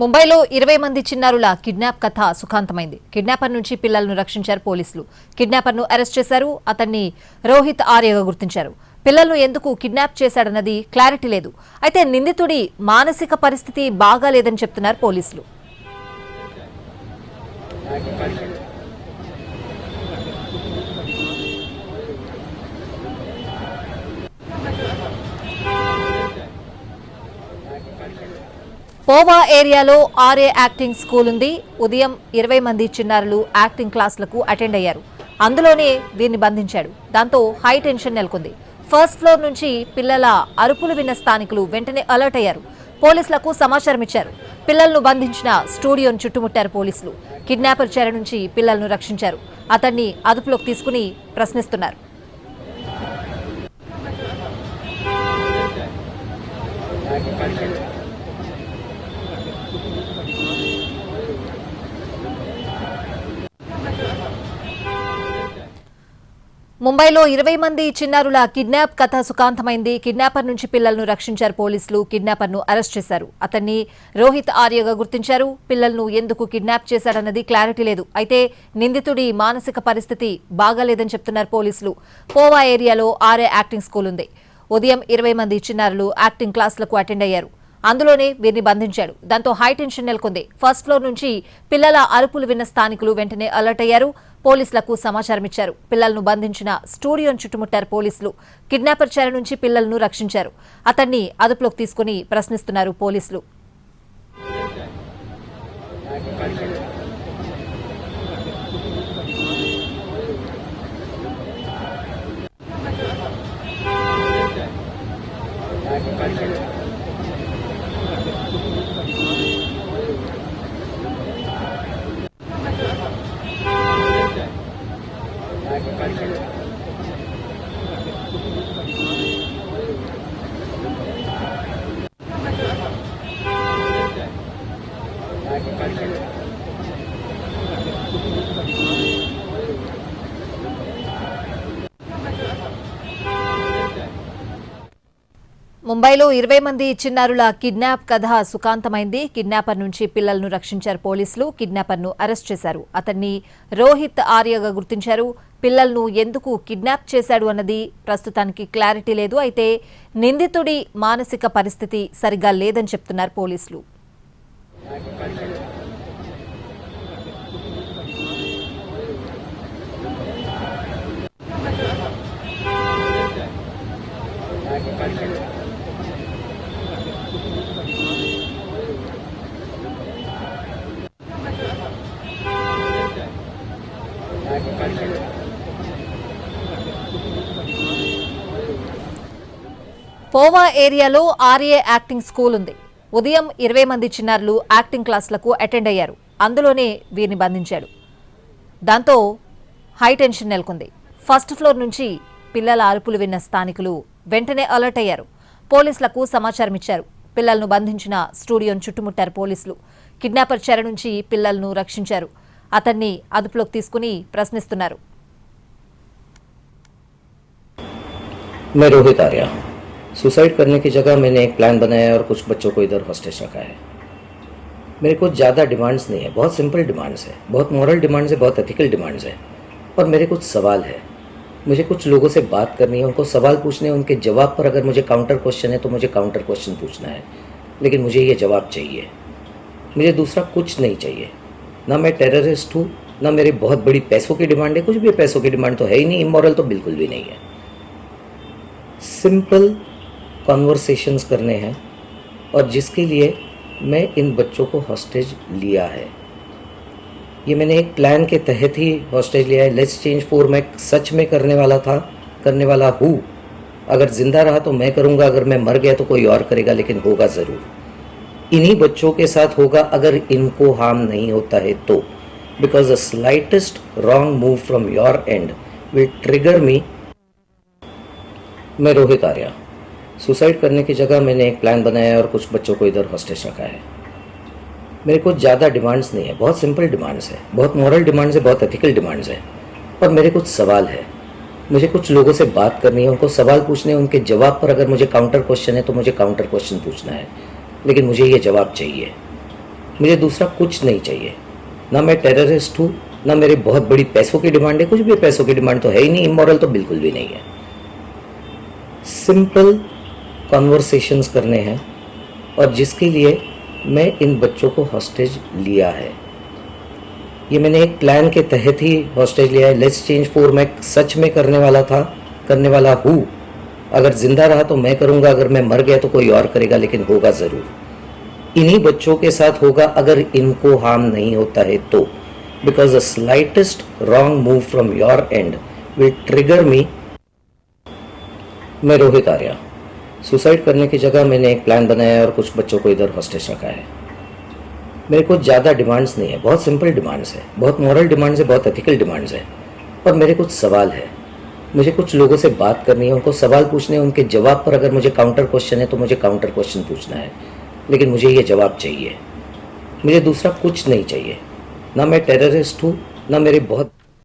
ముంబైలో 20 మంది చిన్నారుల కిడ్నాప్ కథ సుఖాంతమైంది. కిడ్నాపర్ నుంచి పిల్లలను రక్షించారు పోలీసులు. కిడ్నాపర్ను అరెస్ట్ చేశారు. అతన్ని రోహిత్ ఆర్యగా గుర్తించారు. పిల్లలను ఎందుకు కిడ్నాప్ చేశాడన్నది క్లారిటీ లేదు. అయితే నిందితుడి మానసిక పరిస్థితి బాగాలేదని చెప్తున్నారు పోలీసులు. పోవా ఏరియాలో ఆర్ఏ యాక్టింగ్ స్కూల్ ఉంది. ఉదయం 20 మంది చిన్నారులు యాక్టింగ్ క్లాసులకు అటెండ్ అయ్యారు. అందులోనే వీరిని బంధించాడు. దాంతో హై టెన్షన్ నెలకొంది. ఫస్ట్ ఫ్లోర్ నుంచి పిల్లల అరుపులు విన్న స్థానికులు వెంటనే అలర్ట్ అయ్యారు. పోలీసులకు సమాచారం ఇచ్చారు. పిల్లలను బంధించిన స్టూడియోను చుట్టుముట్టారు పోలీసులు. కిడ్నాపర్ చెర నుంచి పిల్లలను రక్షించారు. అతన్ని అదుపులోకి తీసుకుని ప్రశ్నిస్తున్నారు. ముంబైలో 20 మంది చిన్నారుల కిడ్నాప్ కథ సుఖాంతమైంది. కిడ్నాపర్ నుంచి పిల్లలను రక్షించారు పోలీసులు. కిడ్నాపర్ను అరెస్ట్ చేశారు. అతన్ని రోహిత్ ఆర్యగా గుర్తించారు. పిల్లలను ఎందుకు కిడ్నాప్ చేశాడన్నది క్లారిటీ లేదు. అయితే నిందితుడి మానసిక పరిస్థితి బాగాలేదని చెప్తున్నారు పోలీసులు. పోవా ఏరియాలో ఆర్ఏ యాక్టింగ్ స్కూల్ ఉంది. ఉదయం 20 మంది చిన్నారులు యాక్టింగ్ క్లాసులకు అటెండ్ అయ్యారు. అందులోనే వీరిని బంధించాడు. దాంతో హై టెన్షన్ నెలకొంది. ఫస్ట్ ఫ్లోర్ నుంచి పిల్లల అరుపులు విన్న స్థానికులు వెంటనే అలర్ట్ అయ్యారు. పోలీసులకు సమాచారం ఇచ్చారు. పిల్లలను బంధించిన స్టూడియోను చుట్టుముట్టారు పోలీసులు. కిడ్నాపర్ చెర నుంచి పిల్లలను రక్షించారు. అతన్ని అదుపులోకి తీసుకుని ప్రశ్నిస్తున్నారు పోలీసులు. ముంబైలో 20 మంది చిన్నారుల కిడ్నాప్ కథ సుఖాంతమైంది. కిడ్నాపర్ నుంచి పిల్లలను రక్షించారు పోలీసులు. కిడ్నాపర్ను అరెస్ట్ చేశారు. అతన్ని రోహిత్ ఆర్యగా గుర్తించారు. పిల్లలను ఎందుకు కిడ్నాప్ చేశాడు అన్నది ప్రస్తుతానికి క్లారిటీ లేదు. అయితే నిందితుడి మానసిక పరిస్థితి సరిగా లేదని చెప్తున్నారు పోలీసులు. పోవా ఏరియాలో ఆర్ఏ యాక్టింగ్ స్కూల్ ఉంది. ఉదయం 20 మంది చిన్నారులు యాక్టింగ్ క్లాసులకు అటెండ్ అయ్యారు. అందులోనే వీరిని బంధించాడు. దాంతో హై టెన్షన్ నెలకొంది. ఫస్ట్ ఫ్లోర్ నుంచి పిల్లల అరుపులు విన్న స్థానికులు వెంటనే అలర్ట్ అయ్యారు. పోలీసులకు సమాచారం ఇచ్చారు. పిల్లలను బంధించిన స్టూడియోను చుట్టుముట్టారు పోలీసులు. కిడ్నాపర్ చెర నుంచి పిల్లలను రక్షించారు. అతన్ని అదుపులోకి తీసుకుని ప్రశ్నిస్తున్నారు. मैं रोहित आर्या। सुसाइड करने की जगह मैंने एक प्लान बनाया और कुछ बच्चों को इधर हॉस्टेज रखा है। मेरे को ज़्यादा डिमांड्स नहीं है, बहुत सिंपल डिमांड्स है, बहुत मॉरल डिमांड्स है, बहुत एथिकल डिमांड्स है। और मेरे कुछ सवाल है, मुझे कुछ लोगों से बात करनी है, उनको सवाल पूछने हैं, उनके जवाब पर अगर मुझे काउंटर क्वेश्चन है तो मुझे काउंटर क्वेश्चन पूछना है। लेकिन मुझे ये जवाब चाहिए, मुझे दूसरा कुछ नहीं चाहिए। ना मैं टेररिस्ट हूँ, ना मेरी बहुत बड़ी पैसों की डिमांड है, कुछ भी पैसों की डिमांड तो है ही नहीं, इमोरल तो बिल्कुल भी नहीं है। सिंपल कॉन्वर्सेशंस करने हैं और जिसके लिए मैं इन बच्चों को हॉस्टेज लिया है। ये मैंने एक प्लान के तहत ही हॉस्टेज लिया है। लेट्स चेंज 4 मैं सच में करने वाला हूँ। अगर जिंदा रहा तो मैं करूँगा, अगर मैं मर गया तो कोई और करेगा, लेकिन होगा ज़रूर। इन्हीं बच्चों के साथ होगा अगर इनको हार्म नहीं होता है तो, because the slightest wrong move from your end will trigger me. मैं रोहित आर्या। सुसाइड करने की जगह मैंने एक प्लान बनाया और कुछ बच्चों को इधर हॉस्टेज रखा है। मेरे को ज़्यादा डिमांड्स नहीं है, बहुत सिंपल डिमांड्स है, बहुत मॉरल डिमांड्स है, बहुत एथिकल डिमांड्स है। और मेरे कुछ सवाल है, मुझे कुछ लोगों से बात करनी है, उनको सवाल पूछने हैं, उनके जवाब पर अगर मुझे काउंटर क्वेश्चन है तो मुझे काउंटर क्वेश्चन पूछना है। लेकिन मुझे ये जवाब चाहिए, मुझे दूसरा कुछ नहीं चाहिए। ना मैं टेररिस्ट हूँ, ना मेरी बहुत बड़ी पैसों की डिमांड है, कुछ भी पैसों की डिमांड तो है ही नहीं, इमोरल तो बिल्कुल भी नहीं है। सिंपल कॉन्वर्सेशंस करने हैं और जिसके लिए मैं इन बच्चों को हॉस्टेज लिया है। ये मैंने एक प्लान के तहत ही हॉस्टेज लिया है। लेट्स चेंज 4 मैं सच में करने वाला हूँ। अगर जिंदा रहा तो मैं करूँगा, अगर मैं मर गया तो कोई और करेगा, लेकिन होगा ज़रूर। इन्हीं बच्चों के साथ होगा अगर इनको हार्म नहीं होता है तो, because the slightest wrong move from your end will trigger me. मैं रोहित आर्या, सुसाइड करने की जगह मैंने एक प्लान बनाया है और कुछ बच्चों को इधर हॉस्टेज रखा है। मेरे को ज़्यादा डिमांड्स नहीं है, बहुत सिंपल डिमांड्स है, बहुत मॉरल डिमांड्स है, बहुत एथिकल डिमांड्स है। और मेरे कुछ सवाल है, मुझे कुछ लोगों से बात करनी है, उनको सवाल पूछने हैं, उनके जवाब पर अगर मुझे काउंटर क्वेश्चन है तो मुझे काउंटर क्वेश्चन पूछना है, लेकिन मुझे ये जवाब चाहिए। मुझे दूसरा कुछ नहीं चाहिए। ना मैं टेररिस्ट हूँ, ना मेरी बहुत